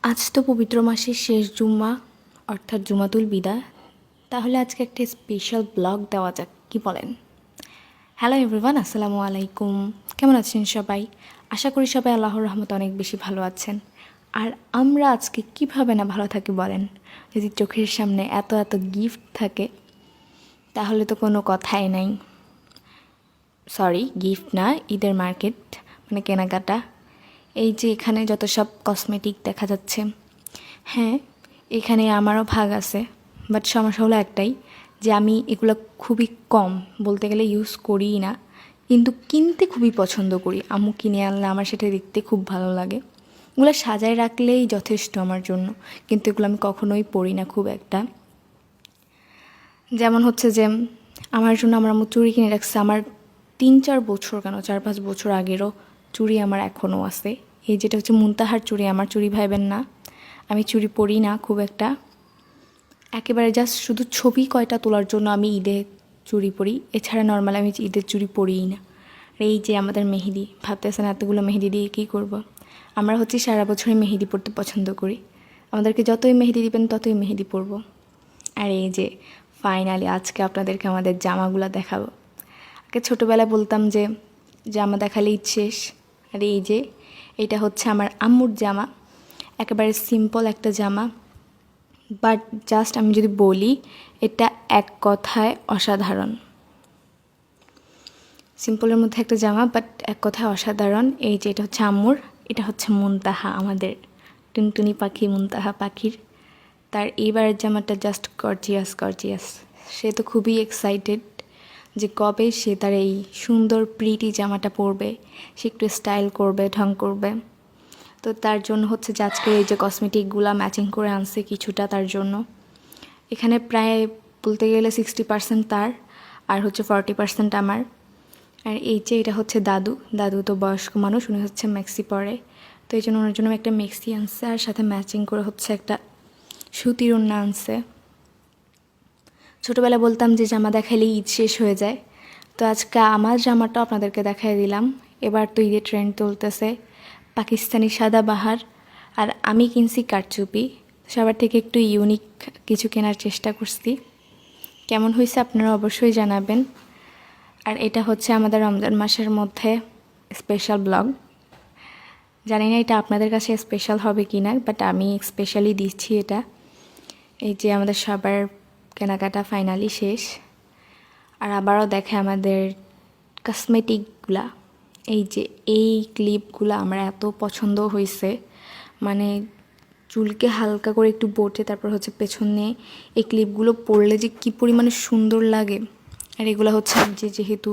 আজ তো পবিত্র মাসের শেষ জুম্মা অর্থাৎ জুমাতুল বিদা। তাহলে আজকে একটা স্পেশাল ব্লগ দেওয়া যাক, কি বলেন? হ্যালো এভরিওয়ান, আসসালামু আলাইকুম। কেমন আছেন সবাই? আশা করি সবাই আল্লাহর রহমতে অনেক বেশি ভালো আছেন। আর আমরা আজকে কিভাবে না ভালো থাকি বলেন? যদি চোখের সামনে এত এত গিফট থাকে তাহলে তো কোনো কথাই নাই। সরি, গিফট না, ঈদের মার্কেট মানে কেনাকাটা। এই যে এখানে যত সব কসমেটিক দেখা যাচ্ছে, হ্যাঁ এখানে আমারও ভাগ আছে, বাট সমস্যা হলো একটাই যে আমি এগুলো খুবই কম, বলতে গেলে ইউজ করিই না, কিন্তু কিনতে খুবই পছন্দ করি। আম্মু কিনে আনলে আমার সেটা দেখতে খুব ভালো লাগে। এগুলো সাজায় রাখলেই যথেষ্ট আমার জন্য, কিন্তু এগুলো আমি কখনোই পরি না খুব একটা। যেমন হচ্ছে যে আমার জন্য আমার আম্মু চুড়ি কিনে রাখছে, আমার 3-4 বছর, কেন 4-5 বছর আগেরও চুড়ি আমার এখনও আছে। এই যেটা হচ্ছে মুনতাহার চুড়ি, আমার চুড়ি ভাইবেন না, আমি চুড়ি পরি না খুব একটা, একেবারে জাস্ট শুধু ছবি কয়টা তোলার জন্য আমি ঈদে চুড়ি পরি, এছাড়া নর্মাল আমি ঈদের চুড়ি পরিই না। আর এই যে আমাদের মেহেদি, ভাবতেছেন এতগুলো মেহেদি দিয়ে কী করব। আমরা হচ্ছে সারা বছরই মেহেদি পরতে পছন্দ করি, আমাদেরকে যতই মেহেদি দিবেন ততই মেহেদি পরব। আর এই যে ফাইনালি আজকে আপনাদেরকে আমাদের জামাগুলো দেখাবো। আগে ছোটোবেলায় বলতাম যে জামা দেখালে ঈদ শেষ, আর এই যে এটা হচ্ছে আমার আম্মুর জামা, একেবারে সিম্পল একটা জামা, বাট জাস্ট আমি যদি বলি এটা এক কথায় অসাধারণ। সিম্পলের মধ্যে একটা জামা, বাট এক কথায় অসাধারণ। এই যে এটা হচ্ছে আম্মুর, এটা হচ্ছে মুনতাহা, আমাদের টুনটুনি পাখি মুনতাহা পাখির। তার এইবারের জামাটা জাস্ট গর্জিয়াস গর্জিয়াস। সে তো খুবই এক্সাইটেড যে কবে সে তার এই সুন্দর প্রিটি জামাটা পরবে, সে একটু স্টাইল করবে, ঢং করবে। তো তার জন্য হচ্ছে যে আজকে এই যে কসমেটিকগুলো ম্যাচিং করে আনছে কিছুটা তার জন্য। এখানে প্রায় বলতে গেলে 60% তার, আর হচ্ছে 40% আমার। আর এই যে এটা হচ্ছে দাদু, দাদু তো বয়স্ক মানুষ, উনি হচ্ছে ম্যাক্সি পরে, তো এই জন্য ওনার জন্য একটা ম্যাক্সি আনছে, আর সাথে ম্যাচিং করে হচ্ছে একটা সুতির ওড়না আনছে। ছোটোবেলায় বলতাম যে জামা দেখালেই ঈদ শেষ হয়ে যায়, তো আজকে আমার জামাটা আপনাদেরকে দেখাই দিলাম। এবার তো ঈদের ট্রেন্ড চলতেছে পাকিস্তানি সাদাবাহার, আর আমি কিনছি কারচুপি। সবার থেকে একটু ইউনিক কিছু কেনার চেষ্টা করছি, কেমন হয়েছে আপনারা অবশ্যই জানাবেন। আর এটা হচ্ছে আমাদের রমজান মাসের মধ্যে স্পেশাল ব্লগ। জানি না এটা আপনাদের কাছে স্পেশাল হবে কি না, বাট আমি স্পেশালি দিচ্ছি এটা। এই যে আমাদের সবার কেনাকাটা ফাইনালি শেষ, আর আবারও দেখে আমাদের কসমেটিকগুলা। এই যে এই ক্লিপগুলো আমার এত পছন্দ হয়েছে, মানে চুলকে হালকা করে একটু বোটে তারপর হচ্ছে পেছনে এই ক্লিপগুলো পরলে যে কী পরিমাণে সুন্দর লাগে। আর এগুলো হচ্ছে আমি যেহেতু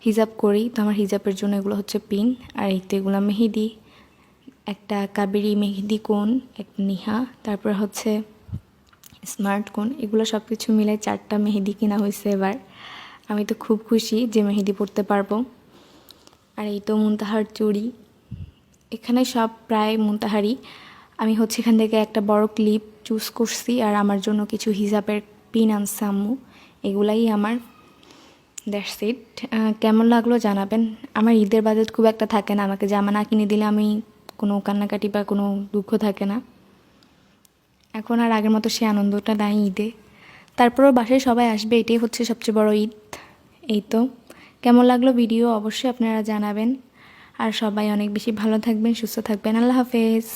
হিজাব করি, তো আমার হিজাবের জন্য এগুলো হচ্ছে পিন। আর এই তো এগুলো মেহেদি, একটা কাবেরি মেহেদি কোন, একটা নিহা, তারপর হচ্ছে স্মার্ট কোন, এগুলো সব কিছু মিলে 4টা মেহেদি কেনা হয়েছে এবার। আমি তো খুব খুশি যে মেহেদি পরতে পারবো। আর এই তো মুনতাহার চুড়ি, এখানে সব প্রায় মুনতাহারি। আমি হচ্ছে এখান থেকে একটা বড় ক্লিপ চুজ করছি, আর আমার জন্য কিছু হিজাবের পিন আনছে আম্মু, এগুলাই আমার। That's it. কেমন লাগলো জানাবেন। আমার ঈদের বাজেট খুব একটা থাকে না, আমাকে জামা না কিনে দিলে আমি কোনো কান্নাকাটি বা কোনো দুঃখ থাকে না। এখন আর আগের মতো সে আনন্দটা নাই ঈদে, তারপরেও বাসায় সবাই আসবে, এটাই হচ্ছে সবচেয়ে বড় ঈদ। এই তো, কেমন লাগলো ভিডিও অবশ্যই আপনারা জানাবেন। আর সবাই অনেক বেশি ভালো থাকবেন, সুস্থ থাকবেন। আল্লাহ হাফেজ।